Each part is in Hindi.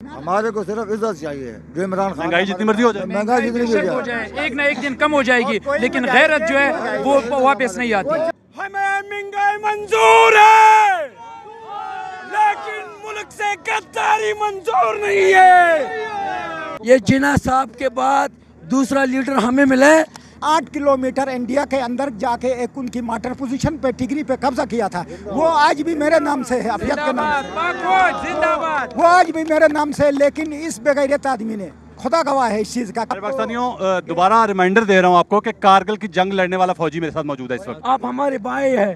हमारे को सिर्फ इज्जत चाहिए। जो इमरान खान, महंगाई जितनी मर्जी हो जाए, महंगाई जितनी भी हो जाए, एक ना एक दिन कम हो जाएगी, लेकिन गैरत जो है वो वापस नहीं आती। हमें महंगाई मंजूर है, लेकिन मुल्क से गद्दारी मंजूर नहीं है। ये जिन्ना साहब के बाद दूसरा लीडर हमें मिले। 8 किलोमीटर इंडिया के अंदर जाके एक उनकी मास्टर पोजीशन पे टिगरी पे कब्जा किया था। वो आज भी मेरे नाम से है, अफियत के नाम से। जिंदाबाद। वो आज भी मेरे नाम से, लेकिन इस बेगैरत आदमी ने, खुदा गवाह है इस चीज का। पाकिस्तानियों, दोबारा रिमाइंडर दे रहा हूँ आपको कि कारगिल की जंग लड़ने वाला फौजी मेरे साथ मौजूद है इस वक्त। आप हमारे भाई है,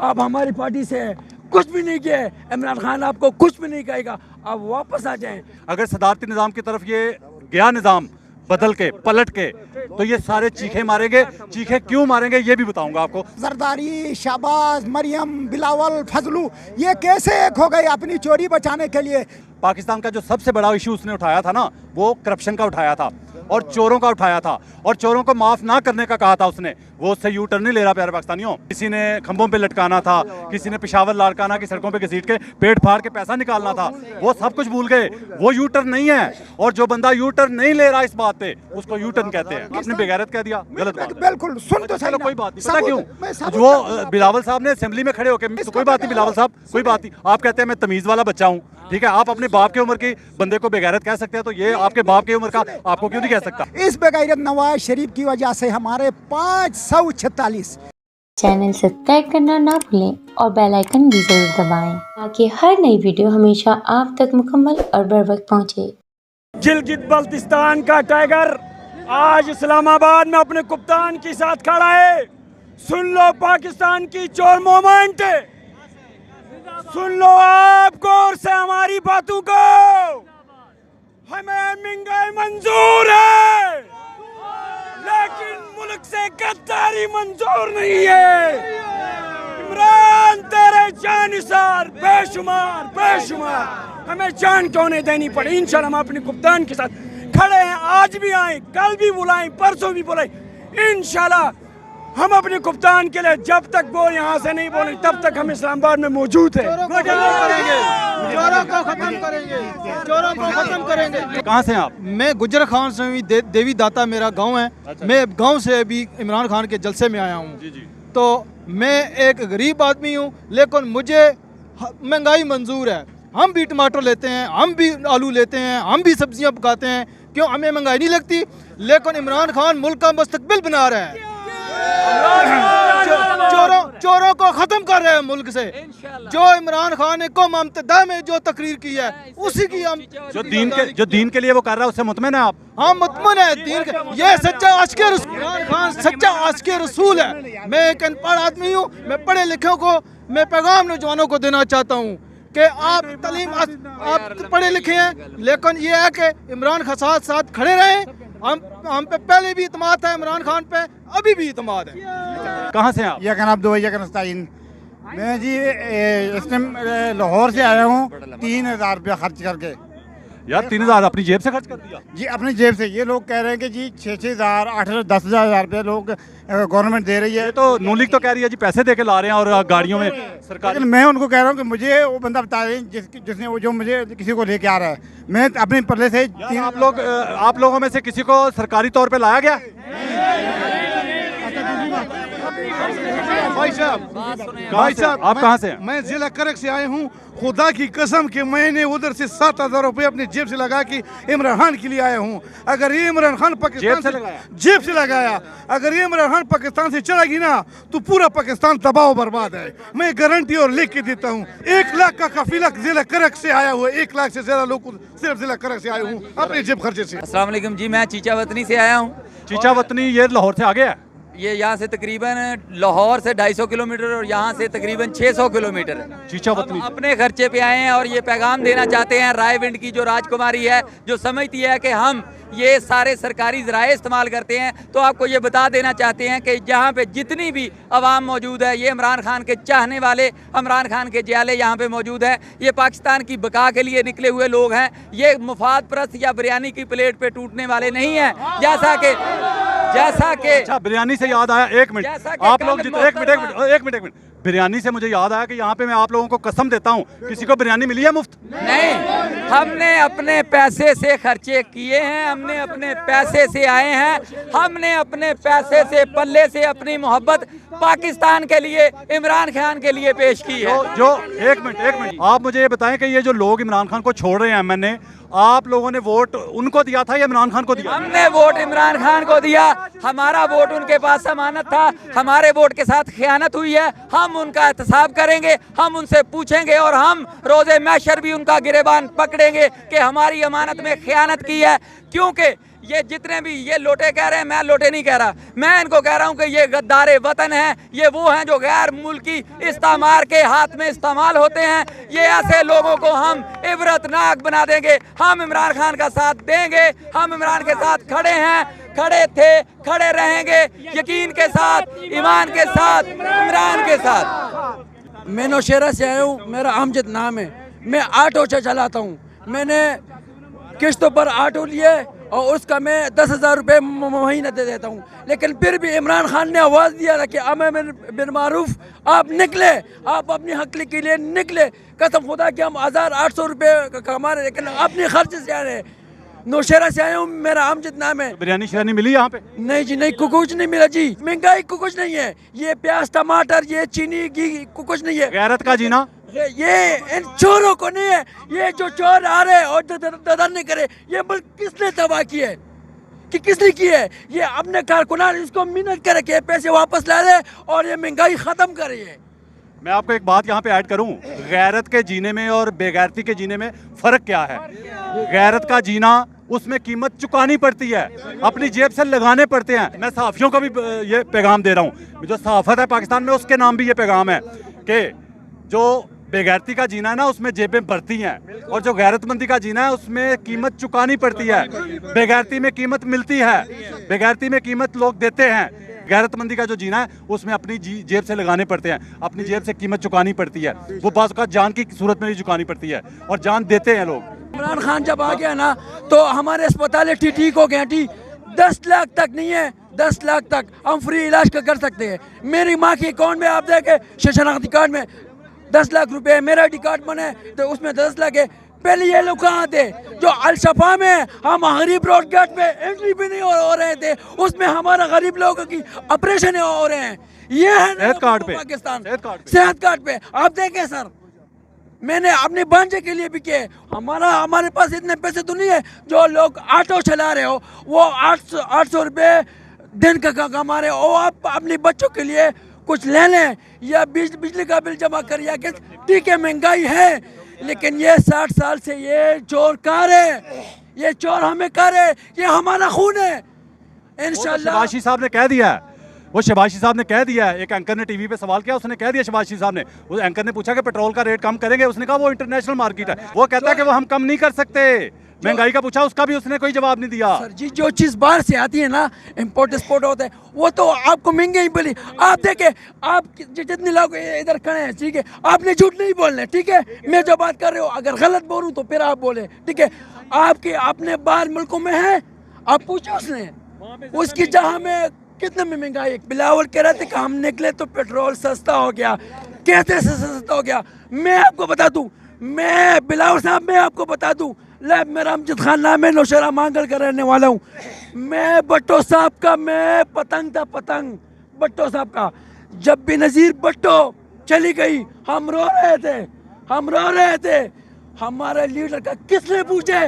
आप हमारी पार्टी से है, कुछ भी नहीं किया है। इमरान खान आपको कुछ भी नहीं कहेगा, आप वापस आ जाएं। अगर सदारती निज़ाम की तरफ ये गया निज़ाम बदल के पलट के, तो ये सारे चीखे मारेंगे। चीखे क्यों मारेंगे ये भी बताऊंगा आपको। जरदारी, शाबाज, मरियम, बिलावल, फजलू, ये कैसे एक हो गए अपनी चोरी बचाने के लिए। पाकिस्तान का जो सबसे बड़ा इशू उसने उठाया था ना, वो करप्शन का उठाया था और चोरों का उठाया था, और चोरों को माफ ना करने का कहा था उसने। वो उससे यू टर्न नहीं ले रहा प्यारे पाकिस्तानियों। किसी ने खंभों पे लटकाना था, किसी ने पेशावर लाड़काना की सड़कों पे घसीट के पेट फाड़ के पैसा निकालना था, वो सब कुछ भूल गए। वो यू टर्न नहीं है, और जो बंदा यू टर्न नहीं ले रहा इस बात पे, उसको यू टर्न कहते हैं। आपने बेगैरत कह दिया, गलत बात। बिल्कुल, सुन तो सही चलो ना। कोई बात नहीं। पता सबूत- क्यों? वो बिलावल साहब ने असेंबली में खड़े होकर, तो कोई बात नहीं बिलावल साहब, कोई बात नहीं। आप कहते हैं मैं तमीज वाला बच्चा हूँ, ठीक है। आप अपने बाप की उम्र की बंदे को बेगैरत कह सकते हैं, तो ये आपके बाप की उम्र का आपको क्यों नहीं कह सकता? इस बेगैरत नवाज शरीफ की वजह से हमारे 546 चैनल सब्सक्राइब करना ना भूलें और बेल आइकन भी जरूर दबाएं ताकि हर नई वीडियो हमेशा आप तक मुकम्मल और बर वक्त पहुँचे। गिलगित बल्तिस्तान का टाइगर आज इस्लामाबाद में अपने कप्तान के साथ खड़ा है। सुन लो पाकिस्तान की चोर मोमेंट, सुन लो आप गौर से हमारी बातों को। हमें महंगाई मंजूर है, लेकिन मुल्क से गद्दारी मंजूर नहीं है। इमरान तेरे जानिसार बेशुमार बेशुमार, हमें जान क्यों नहीं देनी पड़ी। इंशाल्लाह हम अपने कप्तान के साथ खड़े हैं। आज भी आए, कल भी बुलाएं, परसों भी बुलाएं। इंशाल्लाह हम अपने कप्तान के लिए जब तक वो यहाँ से नहीं बोले तब तक हम इस्लामाबाद में मौजूद है। चोरों को खत्म करेंगे। कहाँ से हैं आप? मैं गुजर खान से हूँ, देवी दाता मेरा गांव है। अच्छा। मैं गांव से अभी इमरान खान के जलसे में आया हूँ। जी जी। तो मैं एक गरीब आदमी हूँ, लेकिन मुझे महंगाई मंजूर है। हम भी टमाटर लेते हैं, हम भी आलू लेते हैं, हम भी सब्जियाँ पकाते हैं। क्यों हमें महंगाई नहीं लगती? लेकिन इमरान खान मुल्क का मुस्तकबिल बना रहा है। चोरों को खत्म कर रहे हैं मुल्क से। जो इमरान खान ने कौम इब्तिदा में जो तकरीर की है, उसी की हम जो दीन के लिए वो कर रहा है, उससे मुतमिन है आप? हाँ मुतमन है। दीन के ये सच्चा आशिक़े रसूल, इमरान खान सच्चा आशिक़े रसूल है। मैं एक अनपढ़ आदमी हूँ। मैं पढ़े लिखे को मैं पैगाम नौजवानों को देना चाहता हूँ कि आप तालीम, आप पढ़े लिखे हैं, लेकिन ये है कि इमरान खान साथ खड़े रहें। हम पे पहले भी इत्मीनान था, इमरान खान पे अभी भी इत्मीनान है। कहाँ से हैं आप? यकन दो यकन मैं जी इस टाइम लाहौर से आया हूँ 3000 रुपया खर्च करके। यार 3000 अपनी जेब से खर्च कर दिया? जी अपनी जेब से। ये लोग कह रहे हैं कि जी 6,000, 8,000, 10,000 रुपये लोग गवर्नमेंट दे रही है। ये तो नून लीग तो कह रही है जी पैसे दे के ला रहे हैं और गाड़ियों में सरकार। लेकिन मैं उनको कह रहा हूँ कि मुझे वो बंदा बता दें जिसने वो जो मुझे किसी को लेके आ रहा है। मैं अपने पल्ले से आप लोगों में से किसी को सरकारी तौर पे लाया गया? भाई साहब आप कहाँ से हैं? मैं जिला करक से आया हूँ। खुदा की कसम कि मैंने उधर से 7,000 रुपये अपनी जेब से लगा के इमरान खान के लिए आया हूँ। अगर ये इमरान खान पाकिस्तान जेब से लगाया, अगर ये इमरान खान पाकिस्तान से चलेगी ना, तो पूरा पाकिस्तान तबाह बर्बाद है। मैं गारंटी और लिख के देता हूँ। 1 लाख का काफिला जिला करक से आया हुआ, 1 लाख से ज्यादा लोग सिर्फ जिला करक से आए हूँ अपने जेब खर्चे से। अस्सलाम वालेकुम जी, मैं चीचा वतनी से आया हूँ। चीचा वतनी ये लाहौर से आगे है? ये यहाँ से तकरीबन लाहौर से 250 किलोमीटर और यहाँ से तकरीबन 600 किलोमीटर है। चीचा वतनी अपने खर्चे पे आए हैं और ये पैगाम देना चाहते हैं रायविंड की जो राजकुमारी है, जो समझती है कि हम ये सारे सरकारी ज़राए इस्तेमाल करते हैं। तो आपको ये बता देना चाहते हैं कि यहाँ पे जितनी भी आवाम मौजूद है, ये इमरान खान के चाहने वाले, इमरान खान के जियाले यहाँ पे मौजूद हैं। ये पाकिस्तान की बका के लिए निकले हुए लोग हैं। ये मुफाद परस्त या बिरयानी की प्लेट पे टूटने वाले नहीं हैं। जैसा कि अच्छा, बिरयानी से याद आया, एक मिनट आप लोग एक मिनट बिरयानी से मुझे याद आया कि यहाँ पे मैं आप लोगों को कसम देता हूँ, किसी को बिरयानी मिली है मुफ्त? नहीं, हमने अपने पैसे से खर्चे किए हैं, हमने अपने पैसे से आए हैं, हमने अपने पैसे से पल्ले से अपनी मोहब्बत पाकिस्तान के लिए, इमरान खान के लिए पेश की है। जो एक मिनट आप मुझे ये बताएं कि ये जो लोग इमरान खान को छोड़ रहे हैं, मैंने आप लोगों ने वोट उनको दिया था या इमरान खान को दिया? हमने वोट इमरान खान को दिया, हमारा वोट उनके पास अमानत था, हमारे वोट के साथ खयानत हुई है, हम उनका एहतसाब करेंगे, हम उनसे पूछेंगे और हम रोजे महशर भी उनका गिरेबान पकड़ेंगे कि हमारी अमानत में खयानत की है। क्योंकि ये जितने भी ये लोटे कह रहे हैं, मैं लोटे नहीं कह रहा, मैं इनको कह रहा हूं कि ये गद्दारे वतन हैं, ये वो हैं जो गैर मुल्की इस्तेमार के हाथ में इस्तेमाल होते हैं। ये ऐसे लोगों को हम इबरतनाक बना देंगे, हम इमरान खान का साथ देंगे, हम इमरान के साथ खड़े हैं, खड़े थे, खड़े रहेंगे, यकीन के साथ, ईमान के साथ, इमरान के साथ। मैं नौशेरा से आया हूँ, मेरा अमजद नाम है, मैं ऑटो चलाता हूँ। मैंने किस्तों पर ऑटो लिए और उसका मैं 10,000 रुपये महीना दे देता हूँ, लेकिन फिर भी इमरान खान ने आवाज़ दिया था कि अमर बिन मारूफ आप निकले, आप अपनी हकली के लिए निकले। कसम खुदा कि हम 1,800 रुपये कमा रहे, लेकिन अपने खर्च से आ रहे। नौशेरा से आया हूँ, मेरा अमजद नाम है। बिरयानी शिरयानी मिली यहाँ पे? नहीं जी, नहीं, कुछ नहीं मिला जी, महंगाई कुछ नहीं है, ये प्याज टमाटर ये चीनी घी कुछ नहीं है। गैरत का जीना ये इन चोरों को नहीं है, ये जो चोर आ रहे और ददन नहीं करे, ये मुल्क किसने तबाह की है कि किसने की है? ये अपने कारकुनान इसको मिन्नत करे कि पैसे वापस ला ले और ये महंगाई खत्म करे। मैं आपको एक बात यहाँ पे ऐड करूँ, गैरत के जीने में और बेगैरती के जीने में फ़र्क क्या है? गैरत का जीना, उसमें कीमत चुकानी पड़ती है, अपनी जेब से लगाने पड़ते हैं। मैं सहाफ़ियों को भी ये पैगाम दे रहा हूँ, जो सहाफ़त है पाकिस्तान में उसके नाम भी ये पैगाम है कि जो बेगैरती का जीना है ना, उसमें जेबें भरती हैं, और जो गैरतमंदी का जीना है उसमें कीमत चुकानी पड़ती है। बेगैरती में कीमत मिलती है, बेगैरती में कीमत लोग देते हैं। गैरतमंदी का जो जीना है उसमें अपनी जेब से लगाने पड़ते हैं, अपनी जेब से कीमत चुकानी पड़ती है, वो बाज़ औक़ात जान की सूरत में भी चुकानी पड़ती है, और जान देते हैं लोग। इमरान खान जब आ गया ना तो हमारे अस्पताल ठीक हो गए। 10 लाख तक नहीं है, 10 लाख तक हम फ्री इलाज कर सकते हैं। मेरी माँ के अकाउंट में आप देखें, शनाख्ती कार्ड में 10 लाख रुपए, मेरा आई डी कार्ड बने तो उसमें 10 लाख है। पहले ये लोग कहाँ थे जो अलशफा में हम गरीब रोड गेट पे एंट्री भी नहीं हो रहे थे, उसमें हमारा गरीब लोगों की ऑपरेशन हो रहे हैं। ये है सेहत कार्ड पे, पाकिस्तान सेहत कार्ड पे आप देखें सर, मैंने अपने भांजे के लिए भी किए। हमारे पास इतने पैसे तो नहीं है। जो लोग ऑटो चला रहे हो वो 800 रुपये दिन का कमा रहे हो, आप अपने बच्चों के लिए कुछ ले लें या बिजली का बिल जमा कर, या कि ठीक है महंगाई है, लेकिन ये 60 साल से ये चोर कार है, ये चोर हमें कार है, ये हमारा खून है। इंशाल्लाह शहबाशी साहब ने कह दिया है, वो शहबाशी साहब ने कह दिया है। एक एंकर ने टीवी पे सवाल किया, उसने कह दिया शहबाशी साहब ने, उस एंकर ने पूछा कि पेट्रोल का रेट कम करेंगे, उसने कहा वो इंटरनेशनल मार्केट है, वो कहता है कि वो हम कम नहीं कर सकते। महंगाई का पूछा, उसका भी उसने कोई जवाब नहीं दिया। सर जी, जो चीज़ बाहर से आती है ना, इम्पोर्ट एक्सपोर्ट होता है, वो तो आपको महंगे ही पड़ी। आप देखें, आप जितने लोग इधर खड़े हैं, ठीक है, आपने झूठ नहीं बोलना, ठीक है। मैं जो बात कर रही हूँ अगर गलत बोलूँ तो फिर आप बोले, ठीक है। आपके अपने बाहर मुल्कों में है, आप पूछो उसने, उसकी जहाँ में कितने में महंगाई। बिलावल कह रहे थे कि हम निकले तो पेट्रोल सस्ता हो गया, कहते से सस्ता हो गया। मैं आपको बता दूं, मैं बिलावल साहब, मैं आपको बता दूं, मेरा अमजद खान नाम है, नौशेरा मांगल का रहने वाला हूँ। मैं भट्टो साहब का मैं पतंग था, पतंग भट्टो साहब का। जब भी नज़ीर भट्टो चली गई हम रो रहे थे, हम रो रहे थे। हमारा लीडर का किसने पूछे?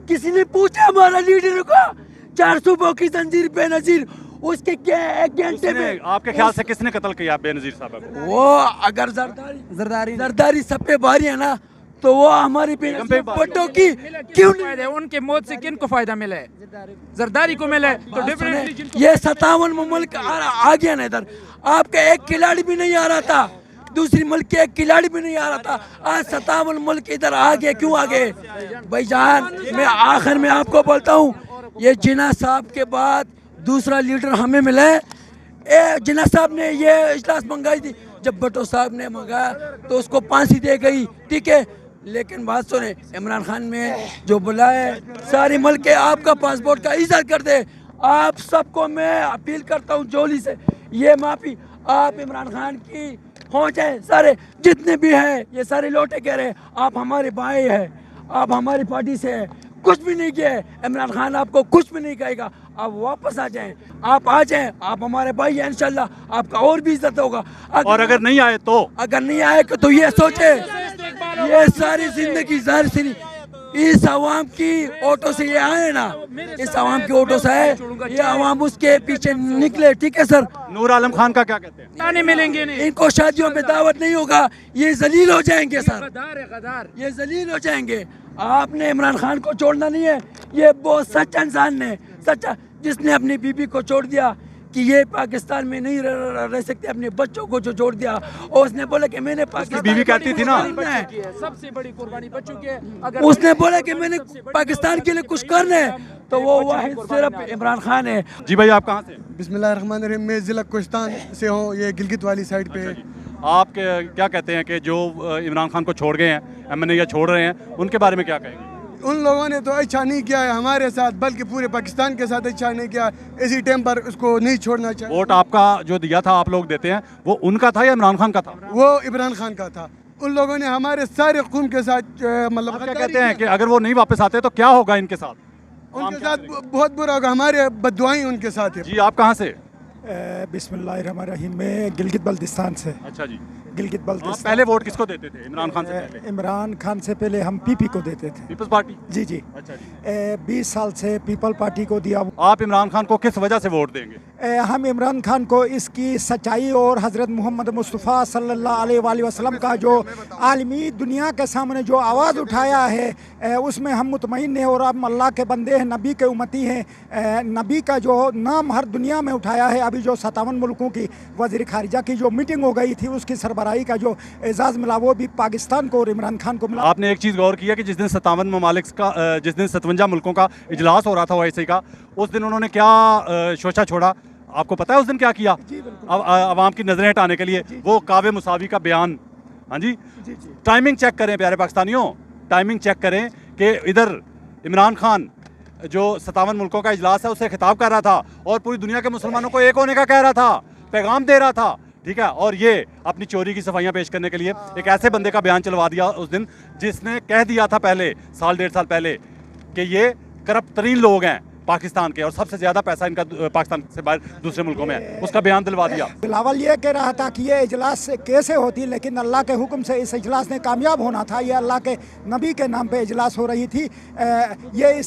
किसी ने पूछा हमारा लीडर को? 4 सूबों की जंजीर बेनज़ीर, उसके क्या 1 घंटे में आपके ख्याल से किसने कत्ल किया बेनज़ीर साहब को? वो अगर जरदारी सब पे भारी है ना, तो वो हमारी भट्टो की क्यों नहीं? उनके मौत से किन को फायदा मिला है? जरदारी को मिला है तो डेफिनेटली। ये 57 मुल्क आ गया ना इधर। आपका एक खिलाड़ी भी नहीं आ रहा था, दूसरी मुल्क के एक खिलाड़ी भी नहीं आ रहा था, आज 57 मुल्क इधर आ गए। क्यों आ गए भाईजान? मैं आखिर में आपको बोलता हूँ, ये जिन्ना साहब के बाद दूसरा लीडर हमें मिला है। जिन्ना साहब ने ये इजलास मंगाई थी, जब भट्टो साहब ने मंगाया तो उसको फांसी दे गई, ठीक है। लेकिन बात सुने, इमरान खान में जो बुलाए सारी मुल्क के आपका पासपोर्ट का इज़्ज़त कर दे। आप सबको मैं अपील करता हूँ जोली से, ये माफ़ी आप इमरान खान की हो जाए सारे जितने भी है ये सारे लौटे कह रहे आप हमारे भाई है, आप हमारी पार्टी से है, कुछ भी नहीं किया है। इमरान खान आपको कुछ भी नहीं कहेगा, आप वापस आ जाएं, आप आ जाएं, आप हमारे भाई हैं, इंशाल्लाह आपका और भी इज्जत होगा। और अगर नहीं आए तो अगर नहीं आए तो ये सोचे ये सारी जिंदगी ज़ाहिर सी इस आवाम की ऑटो से ये आए ना, इस आवाम की ऑटो से है, ये आवाम उसके पीछे निकले। ठीक है सर। नूर आलम खान का क्या कहते हैं? ताने मिलेंगे नहीं, इनको शादियों में दावत नहीं होगा, ये जलील हो जाएंगे सर, गद्दार है गद्दार। ये जलील हो जाएंगे। आपने इमरान खान को छोड़ना नहीं है, ये बहुत सच्चा इंसान है, सच्चा, जिसने अपनी बीबी को छोड़ दिया कि ये पाकिस्तान में नहीं रह सकते, अपने बच्चों को जो छोड़ दिया, और उसने बोला कि मैंने पाकिस्तान, बीवी कहती थी ना, सबसे बड़ी कुर्बानी बच्चों की है। अगर उसने बोला कि मैंने पाकिस्तान के लिए कुछ करना है, तो वो वाहिद सिर्फ इमरान खान है। जी भाई आप कहाँ से? बिस्मिल्लाहिर्रहमानिर्रहीम, मैं ज़िला कोस्तान से हूँ, ये गिलगित वाली साइड पे। आप क्या कहते हैं कि जो इमरान खान को छोड़ गए हैं, एमएनए या छोड़ रहे हैं, उनके बारे में क्या कहेंगे? उन लोगों ने तो अच्छा नहीं किया है हमारे साथ, बल्कि पूरे पाकिस्तान के साथ अच्छा नहीं किया। इसी टाइम पर उसको नहीं छोड़ना चाहिए। वोट आपका जो दिया था, आप लोग देते हैं, वो उनका था या इमरान खान का था? वो इमरान खान का था। उन लोगों ने हमारे सारे कौम के साथ मतलब क्या कहते हैं कि अगर वो नहीं वापस आते तो क्या होगा इनके साथ? उनके साथ बहुत बुरा होगा, हमारे बददुआएं उनके साथ है। जी आप कहाँ से? बिस्मिल्लाहिर्रहमानिर्रहीम, मैं गिलगित बल्तिस्तान से। अच्छा जी। गिलगित आप बल्तिस्तान। पहले वोट किसको देते थे इमरान खान से पहले? इमरान खान से पहले हम पीपी को देते थे। People's party? जी जी। अच्छा जी। 20 साल से पीपल पार्टी को दिया। आप इमरान खान को किस वजह से वोट देंगे? हम इमरान खान को इसकी सच्चाई और हज़रत मोहम्मद मुस्तफ़ा सल्लल्लाहु अलैहि वसल्लम का जो आलमी दुनिया के सामने जो आवाज़ उठाया है, उसमें हम मुतमईन हैं और हम अल्लाह के बंदे हैं, नबी के उम्मती हैं। नबी का जो नाम हर दुनिया में उठाया है। अभी जो 57 मुल्कों की वज़ीर ख़ारिजा की जो मीटिंग हो गई थी, उसकी सरबराही का जो एजाज़ मिला वो भी पाकिस्तान को और इमरान खान को मिला। आपने एक चीज़ गौर किया कि जिस दिन 57 ममालिक का, जिस दिन 57 मुल्कों का इजलास हो रहा था OIC का, उस दिन उन्होंने क्या शोशा छोड़ा? आपको पता है उस दिन क्या किया? आवाम की नजरें हटाने के लिए वो कावे मुसावी का बयान। हाँ जी, टाइमिंग चेक करें प्यारे पाकिस्तानियों, टाइमिंग चेक करें कि इधर इमरान खान जो 57 मुल्कों का इजलास है उससे खिताब कर रहा था और पूरी दुनिया के मुसलमानों को एक होने का कह रहा था, पैगाम दे रहा था। ठीक है, और ये अपनी चोरी की सफाइयाँ पेश करने के लिए एक ऐसे बंदे का बयान चलवा दिया उस दिन, जिसने कह दिया था पहले, साल 1.5 साल पहले, कि ये करप्ट तरीन लोग हैं पाकिस्तान के और सबसे ज़्यादा पैसा इनका पाकिस्तान से बाहर दूसरे मुल्कों में है। उसका बयान दिलवा दिया। बिलावल ये कह रहा था कि ये इजलास कैसे होती, लेकिन अल्लाह के हुक्म से इस इजलास ने कामयाब होना था। ये अल्लाह के नबी के नाम पे इजलास हो रही थी। ये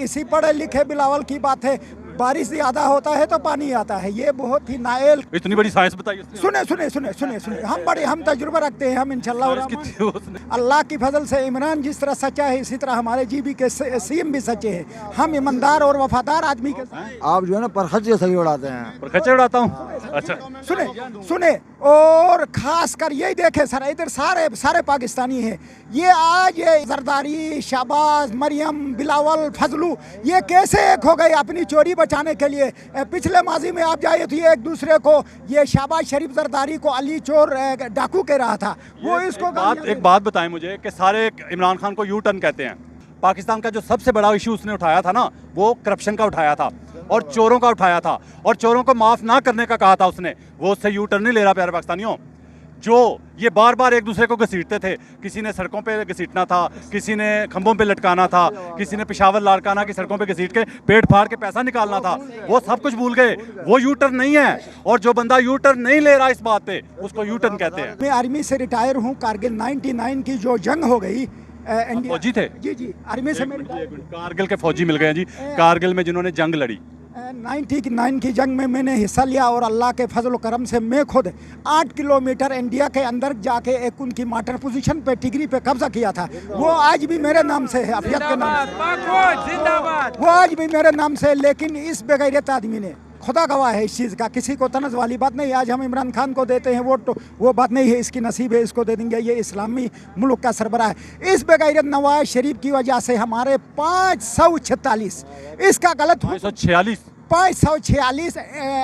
इसी पढ़े लिखे बिलावल की बात है। बारिश ज़्यादा होता है तो पानी आता है। ये बहुत ही नाइल, इतनी बड़ी साइंस बताइए। सुने हम तजुर्बा रखते हैं, हम इंशाल्लाह अल्लाह की फजल से इमरान जिस तरह सच्चा है, इसी तरह हमारे जीबी के सीएम भी सच्चे हैं। हम ईमानदार और वफादार आदमी के आप जो है ना परखच्चे सही उड़ाते हैं। परखच्चे उड़ाता हूँ? अच्छा सुने और खास कर यही देखे सर, इधर सारे पाकिस्तानी हैं। ये आज ये जरदारी, शाबाज, मरियम, बिलावल, फजलू, ये कैसे एक हो गए अपनी चोरी बचाने के लिए। पिछले माजी में आप जाइए तो ये एक दूसरे को, ये शाबाज शरीफ जरदारी को अली चोर डाकू कह रहा था, वो इसको एक बात बताएं मुझे कि सारे इमरान खान को यू टर्न कहते हैं। पाकिस्तान का जो सबसे बड़ा इशू उसने उठाया था ना, वो करप्शन का उठाया था और चोरों का उठाया था, और चोरों को माफ़ ना करने का कहा था उसने। वो उससे यू टर्न नहीं ले रहा प्यारे पाकिस्तानियों। जो ये बार बार एक दूसरे को घसीटते थे, किसी ने सड़कों पे घसीटना था, किसी ने खंभों पे लटकाना था, किसी ने पेशावर लाड़काना की सड़कों पे घसीट के पेट फाड़ के पैसा निकालना था, वो सब कुछ भूल गए। वो यू टर्न नहीं है, और जो बंदा यू टर्न नहीं ले रहा इस बात पे, उसको यू टर्न कहते हैं। मैं आर्मी से रिटायर हूँ। कारगिल 99 की जो जंग हो गई, फौजी थे? जी आर्मी से। कारगिल के फौजी मिल गए जी, कारगिल में जिन्होंने जंग लड़ी। 99 की जंग में मैंने हिस्सा लिया और अल्लाह के फजल करम से मैं खुद 8 किलोमीटर इंडिया के अंदर जाके एक उनकी मार्टर पोजीशन पे टिगरी पे कब्जा किया था। वो आज भी मेरे नाम से है, अफियत के नाम से, वो आज भी मेरे नाम से। लेकिन इस बेगैरत आदमी ने, खुदा गवाह है इस चीज़ का, किसी को तनज़ वाली बात नहीं। आज हम इमरान खान को देते हैं वोट, तो वो बात नहीं है, इसकी नसीब है, इसको दे देंगे, ये इस्लामी मुल्क का सरबराह है। इस बेगैरत नवाज शरीफ की वजह से हमारे 546, इसका गलत 546 546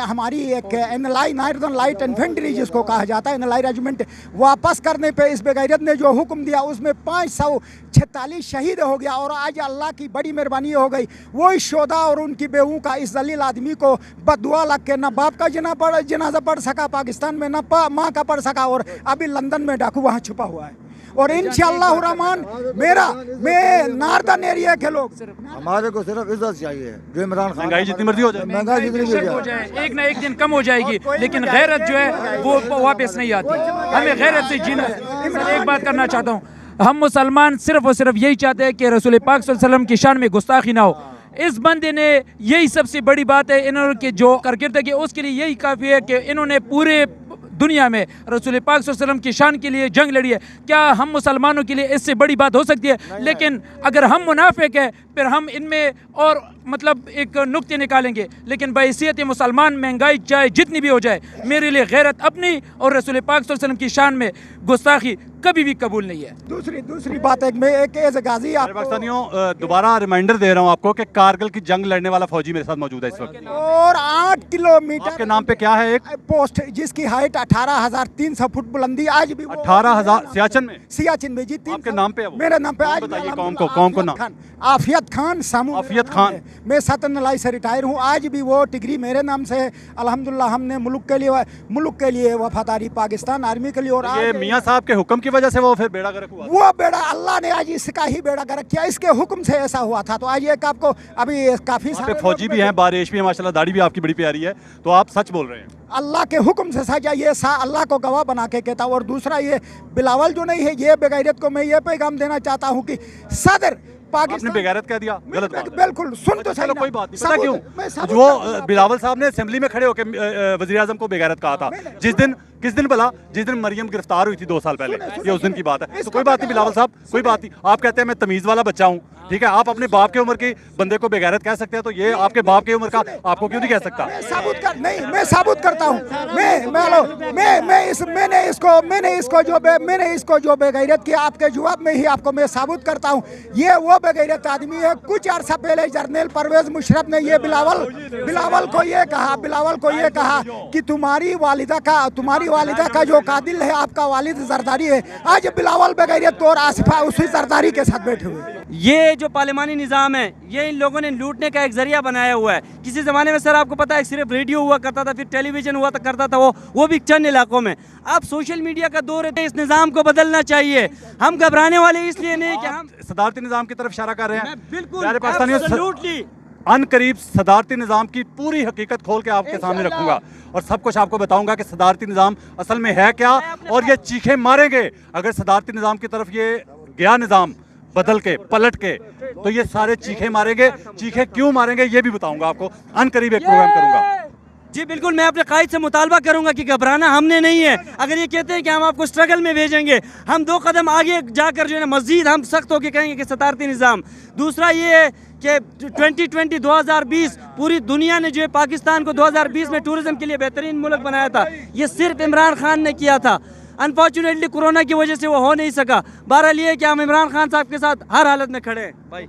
हमारी एक एनएलआई नॉर्दर्न लाइट इन्फेंट्री जिसको कहा जाता है एनएलआई रेजिमेंट वापस करने पे इस बेगैरत ने जो हुक्म दिया उसमें 546 शहीद हो गया। और आज अल्लाह की बड़ी मेहरबानी हो गई, वो इस शोदा और उनकी बेवों का इस जलील आदमी को बदुआ लग के ना बाप का जनाजा पढ़ सका पाकिस्तान में, ना माँ का पढ़ सका, और अभी लंदन में डाकू वहाँ छुपा हुआ है। और इंशाअल्लाह रहमान मैं नॉर्दर्न एरिया के लोग, हमारे को सिर्फ इज्जत चाहिए। जो इमरान खान महंगाई जितनी मर्जी हो जाए, महंगाई जितनी हो जाए, एक ना एक दिन कम हो जाएगी, लेकिन गैरत जो है वो वापस नहीं आती। हमें गैरत से जीना है। सर एक बात करना चाहता हूँ, हम मुसलमान सिर्फ और सिर्फ यही चाहते हैं कि रसूल पाक सल्लल्लाहु अलैहि वसल्लम की शान में गुस्ताखी ना हो। इस बंदे ने यही सबसे बड़ी बात है, इन्होंने जो करकिरदगी है उसके लिए यही काफ़ी है कि इन्होंने पूरे दुनिया में रसूल पाक सल्लल्लाहु अलैहि वसल्लम की शान के लिए जंग लड़ी है। क्या हम मुसलमानों के लिए इससे बड़ी बात हो सकती है? लेकिन अगर हम मुनाफिक है फिर हम इनमें और मतलब एक नुक्ते निकालेंगे, लेकिन बहैसियत मुसलमान महंगाई चाहे जितनी भी हो जाए, मेरे लिए गैरत अपनी और रसूल पाक सल्लल्लाहु अलैहि वसल्लम की शान में गुस्ताखी कभी भी कबूल नहीं है। दूसरी बात एक एज गाजी पाकिस्तानियों दोबारा रिमाइंडर दे रहा हूँ आपको कि कारगिल की जंग लड़ने वाला फौजी मेरे साथ मौजूद है इस वक्त, और 8 किलोमीटर के नाम पे क्या है एक पोस्ट जिसकी हाइट 18,300 फुट बुलंदी, आज भी 18,000 सियाचिन में जी, आपके नाम पे है वो? मेरे नाम पे। आज बताइए कौम को नाम। आफियत खान सामू, आफियत खान, मैं सतनलाई से रिटायर हूँ। आज भी वो डिग्री मेरे नाम से है। अल्हम्दुलिल्लाह हमने मुल्क के लिए वफादारी पाकिस्तान आर्मी के लिए। और ये मियाँ साहब के हुक्म की वजह से वो फिर बेड़ा गर्क हुआ, वो बेड़ा अल्लाह ने आज इसका ही बेड़ा गर्क किया, इसके हुक्म से ऐसा हुआ था। तो आज एक आपको अभी काफी सारे फौजी भी हैं, बारिश भी है माशाल्लाह, दाढ़ी भी आपकी बड़ी प्यारी है, तो आप सच बोल रहे हैं। अल्लाह के हुक्म से सजा, ये अल्लाह को गवाह बना के कहता हूँ। और दूसरा ये बिलावल जो नहीं है, ये बेगैरत को मैं ये पैगाम देना चाहता हूँ कि सदर आपने बेगैरत कह दिया, गलत बात। बिल्कुल सुन तो चलो कोई बात नहीं, पता क्यों जो बिलावल साहब ने असेंबली में खड़े होकर वज़ीर आज़म को बेगैरत कहा था किस दिन भला, जिस दिन मरियम गिरफ्तार हुई थी 2 साल पहले, ये उस दिन की बात है। तो कोई बात नहीं बिलावल साहब, कोई बात नहीं। आप कहते हैं मैं तमीज़ वाला बच्चा हूँ, ठीक है, आप अपने बाप के उम्र के बंदे को बेगैरत कह सकते हैं, तो ये आपके बाप के उम्र का आपको क्यों नहीं कह सकता? मैं साबुत करता हूँ। मैंने इसको जो बेगैरत किया आपके जवाब में ही आपको मैं साबुत करता हूँ। ये वो बेगैरत आदमी है। कुछ अर्सा पहले जनरल परवेज मुशर्रफ ने ये बिलावल को ये कहा कि तुम्हारी वालिदा का जो कातिल है आपका वालिद जरदारी है। आज बिलावल बेगैरत और आसिफा उसी जरदारी के साथ बैठे हुए। ये जो पार्लिमानी निज़ाम है, ये इन लोगों ने लूटने का एक जरिया बनाया हुआ है। किसी ज़माने में सर आपको पता है सिर्फ रेडियो हुआ करता था, फिर टेलीविज़न हुआ करता था, वो भी चंद इलाकों में। अब सोशल मीडिया का दौर है, इस निज़ाम को बदलना चाहिए। हम घबराने वाले इसलिए नहीं कि हम सदारती निज़ाम की तरफ इशारा कर रहे हैं। बिल्कुल अनकरीब सदारती निज़ाम की पूरी हकीकत खोल के आपके सामने रखूंगा और सब कुछ आपको बताऊंगा कि सदारती निज़ाम असल में है क्या, और ये चीखे मारेंगे अगर सदारती निज़ाम की तरफ ये गया निज़ाम बदल के पलट के, तो ये सारे चीखे मारेंगे। चीखे क्यों मारेंगे ये भी बताऊंगा आपको, अनकरीब एक प्रोग्राम करूंगा। जी बिल्कुल, मैं अपने कायद से मुतालबा करूंगा कि घबराना हमने नहीं है। अगर ये कहते हैं कि हम आपको स्ट्रगल में भेजेंगे, हम 2 कदम आगे जाकर जो है ना मज़ीद हम सख्त होकर कहेंगे कि सदारती निज़ाम। दूसरा ये है कि 2020 पूरी दुनिया ने जो है पाकिस्तान को 2020 में टूरिज्म के लिए बेहतरीन मुल्क बनाया था, ये सिर्फ इमरान खान ने किया था। अनफॉर्चुनेटली कोरोना की वजह से वो हो नहीं सका। बहरहाल ये कि हम इमरान खान साहब के साथ हर हालत में खड़े हैं भाई।